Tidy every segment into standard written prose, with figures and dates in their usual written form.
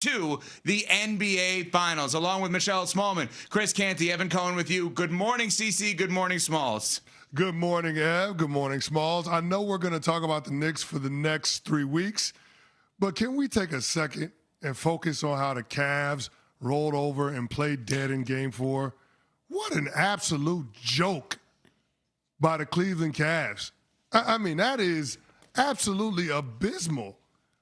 to the NBA Finals, along with Michelle Smallman, Chris Canty, Evan Cohen with you. Good morning, CC. Good morning, Smalls. Good morning, Ev. Good morning, Smalls. I know we're going to talk about the Knicks for the next 3 weeks, but can we take a second and focus on how the Cavs rolled over and played dead in Game 4? What an absolute joke by the Cleveland Cavs. I mean, that is absolutely abysmal.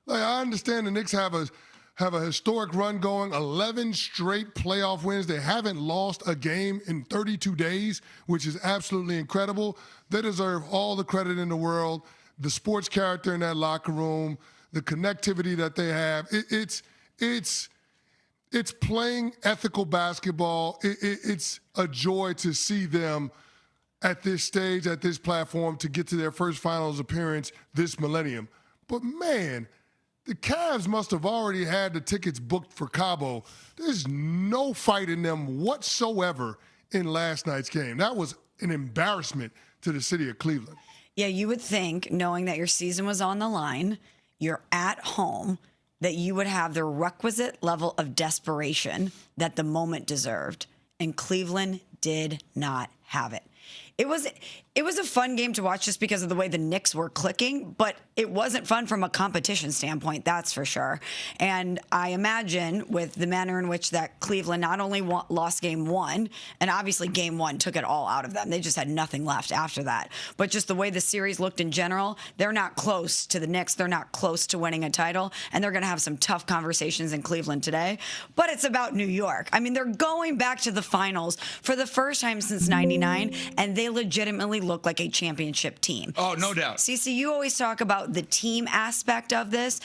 Like, I understand the Knicks have a historic run going, 11 straight playoff wins. They haven't lost a game in 32 days, which is absolutely incredible. They deserve all the credit in the world. The sports character in that locker room, the connectivity that they have, it's playing ethical basketball. It's a joy to see them at this stage, at this platform, to get to their first finals appearance this millennium. But man, the Cavs must have already had the tickets booked for Cabo. There's no fight in them whatsoever in last night's game. That was an embarrassment to the city of Cleveland. Yeah, you would think, knowing that your season was on the line, you're at home, that you would have the requisite level of desperation that the moment deserved. And Cleveland did not have it. It was a fun game to watch just because of the way the Knicks were clicking, but it wasn't fun from a competition standpoint, that's for sure. And I imagine with the manner in which that Cleveland not only lost game one, and obviously game one took it all out of them. They just had nothing left after that. But just the way the series looked in general, they're not close to the Knicks. They're not close to winning a title, and they're going to have some tough conversations in Cleveland today. But it's about New York. I mean, they're going back to the finals for the first time since '99, and they legitimately look like a championship team. Oh, no doubt. CC, you always talk about the team aspect of this.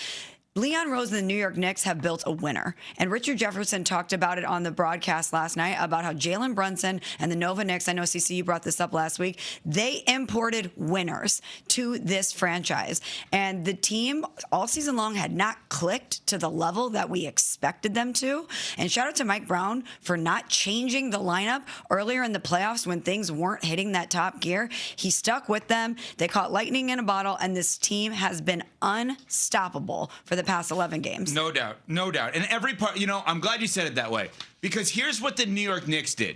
Leon Rose and the New York Knicks have built a winner. And Richard Jefferson talked about it on the broadcast last night about how Jalen Brunson and the Nova Knicks, I know, CC, you brought this up last week, they imported winners to this franchise. And the team all season long had not clicked to the level that we expected them to. And shout out to Mike Brown for not changing the lineup earlier in the playoffs when things weren't hitting that top gear. He stuck with them. They caught lightning in a bottle, and this team has been unstoppable for the past 11 games. No doubt. No doubt. And every part, I'm glad you said it that way, because here's what the New York Knicks did.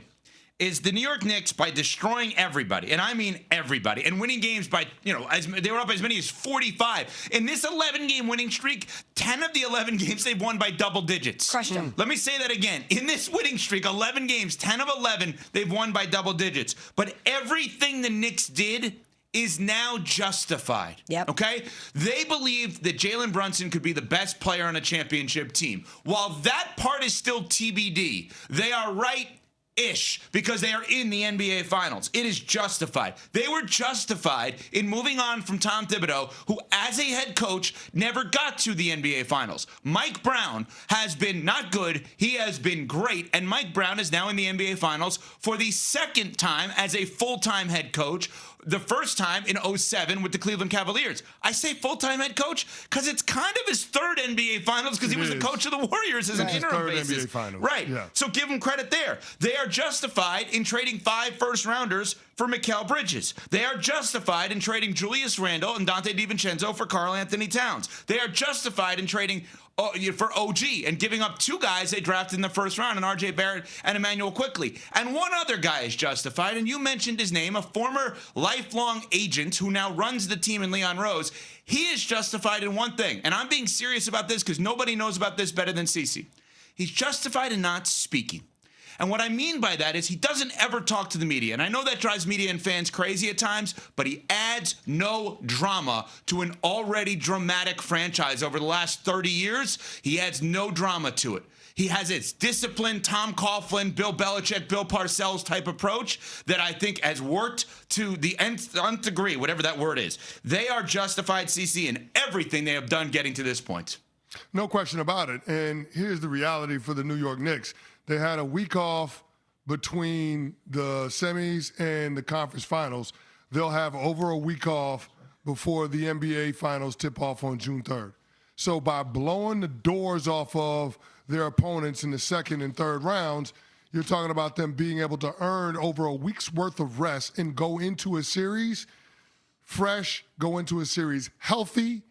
Is the New York Knicks, by destroying everybody, and I mean everybody, and winning games by, they were up as many as 45. In this 11-game winning streak, 10 of the 11 games they've won by double digits. Crushed them. Let me say that again. In this winning streak, 11 games, 10 of 11, they've won by double digits. But everything the Knicks did is now justified. Yep. Okay? They believed that Jalen Brunson could be the best player on a championship team. While that part is still TBD, they are right-ish because they are in the NBA Finals. It is justified. They were justified in moving on from Tom Thibodeau, who, as a head coach, never got to the NBA Finals. Mike Brown has been not good. He has been great. And Mike Brown is now in the NBA Finals for the second time as a full-time head coach. The first time in 2007 with the Cleveland Cavaliers. I say full-time head coach because it's kind of his third NBA Finals because he was the coach of the Warriors as an interim basis. NBA Finals. Right. Yeah. So give him credit there. They are justified in trading 5 first-rounders for Mikal Bridges. They are justified in trading Julius Randle and Dante DiVincenzo for Karl Anthony Towns. They are justified in trading for OG and giving up 2 guys they drafted in the first round, and RJ Barrett and Emmanuel Quickley. And one other guy is justified, and you mentioned his name, a former lifelong agent who now runs the team in Leon Rose. He is justified in one thing, and I'm being serious about this because nobody knows about this better than Cece. He's justified in not speaking. And what I mean by that is he doesn't ever talk to the media. And I know that drives media and fans crazy at times, but he adds no drama to an already dramatic franchise over the last 30 years. He adds no drama to it. He has its disciplined Tom Coughlin, Bill Belichick, Bill Parcells type approach that I think has worked to the nth degree, whatever that word is. They are justified, CC, in everything they have done getting to this point. No question about it. And here's the reality for the New York Knicks. They had a week off between the semis and the conference finals. They'll have over a week off before the NBA finals tip off on June 3rd. So by blowing the doors off of their opponents in the second and third rounds, you're talking about them being able to earn over a week's worth of rest and go into a series fresh, go into a series healthy,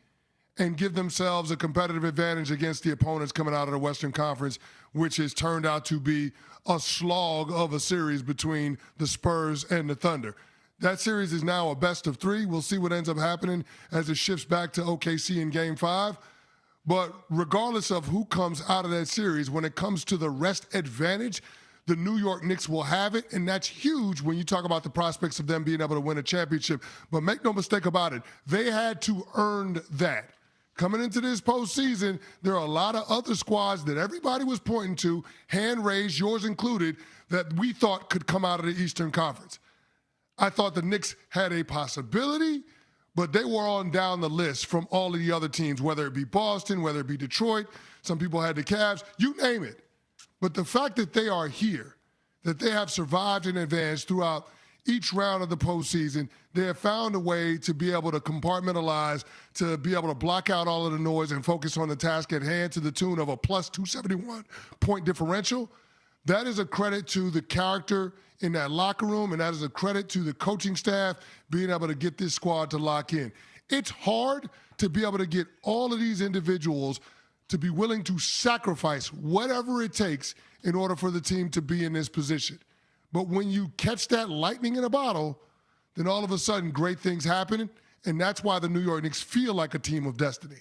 and give themselves a competitive advantage against the opponents coming out of the Western Conference, which has turned out to be a slog of a series between the Spurs and the Thunder. That series is now a best of 3. We'll see what ends up happening as it shifts back to OKC in Game 5. But regardless of who comes out of that series, when it comes to the rest advantage, the New York Knicks will have it, and that's huge when you talk about the prospects of them being able to win a championship. But make no mistake about it, they had to earn that. Coming into this postseason, there are a lot of other squads that everybody was pointing to, hand raised, yours included, that we thought could come out of the Eastern Conference. I thought the Knicks had a possibility, but they were on down the list from all of the other teams, whether it be Boston, whether it be Detroit. Some people had the Cavs, you name it. But the fact that they are here, that they have survived and advanced throughout each round of the postseason, they have found a way to be able to compartmentalize, to be able to block out all of the noise and focus on the task at hand to the tune of a plus 271 point differential. That is a credit to the character in that locker room, and that is a credit to the coaching staff being able to get this squad to lock in. It's hard to be able to get all of these individuals to be willing to sacrifice whatever it takes in order for the team to be in this position. But when you catch that lightning in a bottle, then all of a sudden great things happen, and that's why the New York Knicks feel like a team of destiny.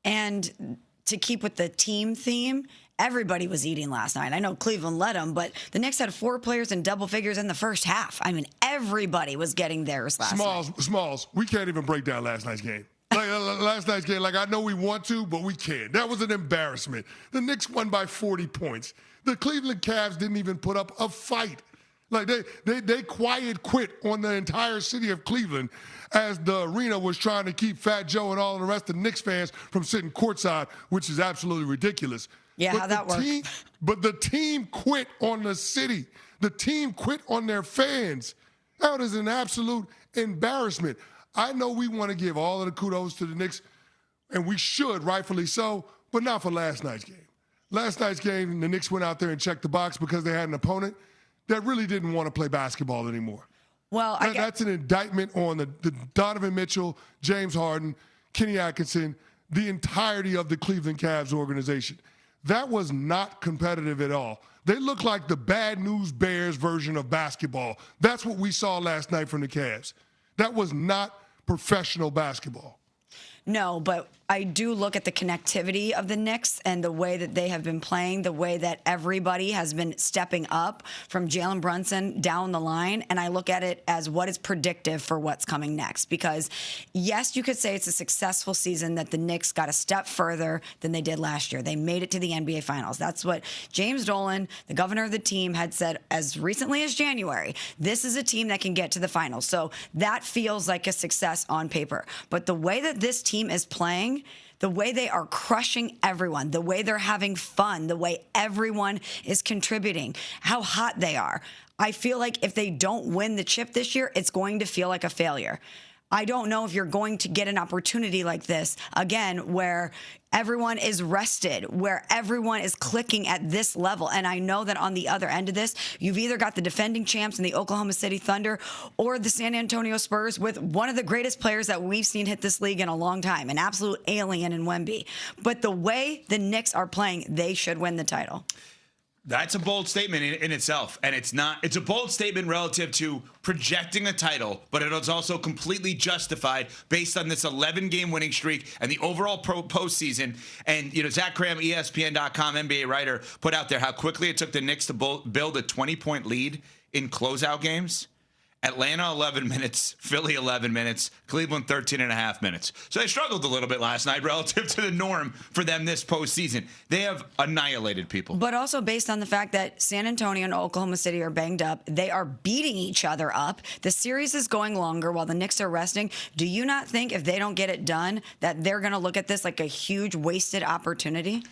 And to keep with the team theme, everybody was eating last night. I know Cleveland led them, but the Knicks had 4 players in double figures in the first half. I mean, everybody was getting theirs last night. Smalls, we can't even break down last night's game. Last night's game, I know we want to, but we can't. That was an embarrassment. The Knicks won by 40 points. The Cleveland Cavs didn't even put up a fight. They quiet quit on the entire city of Cleveland as the arena was trying to keep Fat Joe and all of the rest of the Knicks fans from sitting courtside, which is absolutely ridiculous. Yeah, but how'd that work? But the team quit on the city. The team quit on their fans. That is an absolute embarrassment. I know we want to give all of the kudos to the Knicks, and we should, rightfully so, but not for last night's game. Last night's game, the Knicks went out there and checked the box because they had an opponent that really didn't want to play basketball anymore. Well, that's an indictment on the Donovan Mitchell, James Harden, Kenny Atkinson, the entirety of the Cleveland Cavs organization. That was not competitive at all. They look like the Bad News Bears version of basketball. That's what we saw last night from the Cavs. That was not professional basketball. No, but I do look at the connectivity of the Knicks and the way that they have been playing, the way that everybody has been stepping up from Jalen Brunson down the line, and I look at it as what is predictive for what's coming next. Because, yes, you could say it's a successful season that the Knicks got a step further than they did last year. They made it to the NBA Finals. That's what James Dolan, the governor of the team, had said as recently as January. This is a team that can get to the finals. So that feels like a success on paper. But the way that this team is playing, the way they are crushing everyone, the way they're having fun, the way everyone is contributing, how hot they are. I feel like if they don't win the chip this year, it's going to feel like a failure. I don't know if you're going to get an opportunity like this again, where everyone is rested, where everyone is clicking at this level. And I know that on the other end of this, you've either got the defending champs in the Oklahoma City Thunder or the San Antonio Spurs with one of the greatest players that we've seen hit this league in a long time, an absolute alien in Wemby. But the way the Knicks are playing, they should win the title. That's a bold statement in itself, and it's a bold statement relative to projecting a title, but it is also completely justified based on this 11-game winning streak and the overall postseason. And, Zach Cram, ESPN.com NBA writer, put out there how quickly it took the Knicks to build a 20-point lead in closeout games. Atlanta, 11 minutes, Philly, 11 minutes, Cleveland, 13 and a half minutes. So they struggled a little bit last night relative to the norm for them this postseason. They have annihilated people. But also based on the fact that San Antonio and Oklahoma City are banged up, they are beating each other up. The series is going longer while the Knicks are resting. Do you not think if they don't get it done that they're going to look at this like a huge wasted opportunity?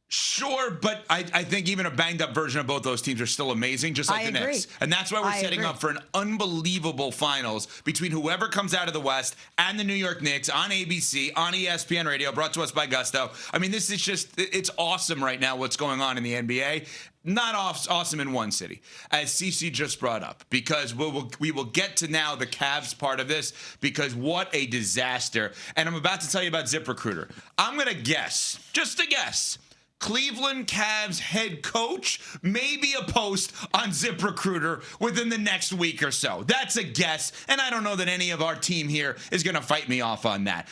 Sure, but I think even a banged-up version of both those teams are still amazing, just like the Knicks. And that's why we're setting up for an unbelievable finals between whoever comes out of the West and the New York Knicks on ABC, on ESPN Radio, brought to us by Gusto. I mean, this is just, it's awesome right now what's going on in the NBA. not awesome in one city, as CC just brought up, because we will get to now the Cavs part of this, because what a disaster. And I'm about to tell you about ZipRecruiter. I'm going to guess, just a guess, Cleveland Cavs head coach, maybe a post on ZipRecruiter within the next week or so. That's a guess, and I don't know that any of our team here is going to fight me off on that.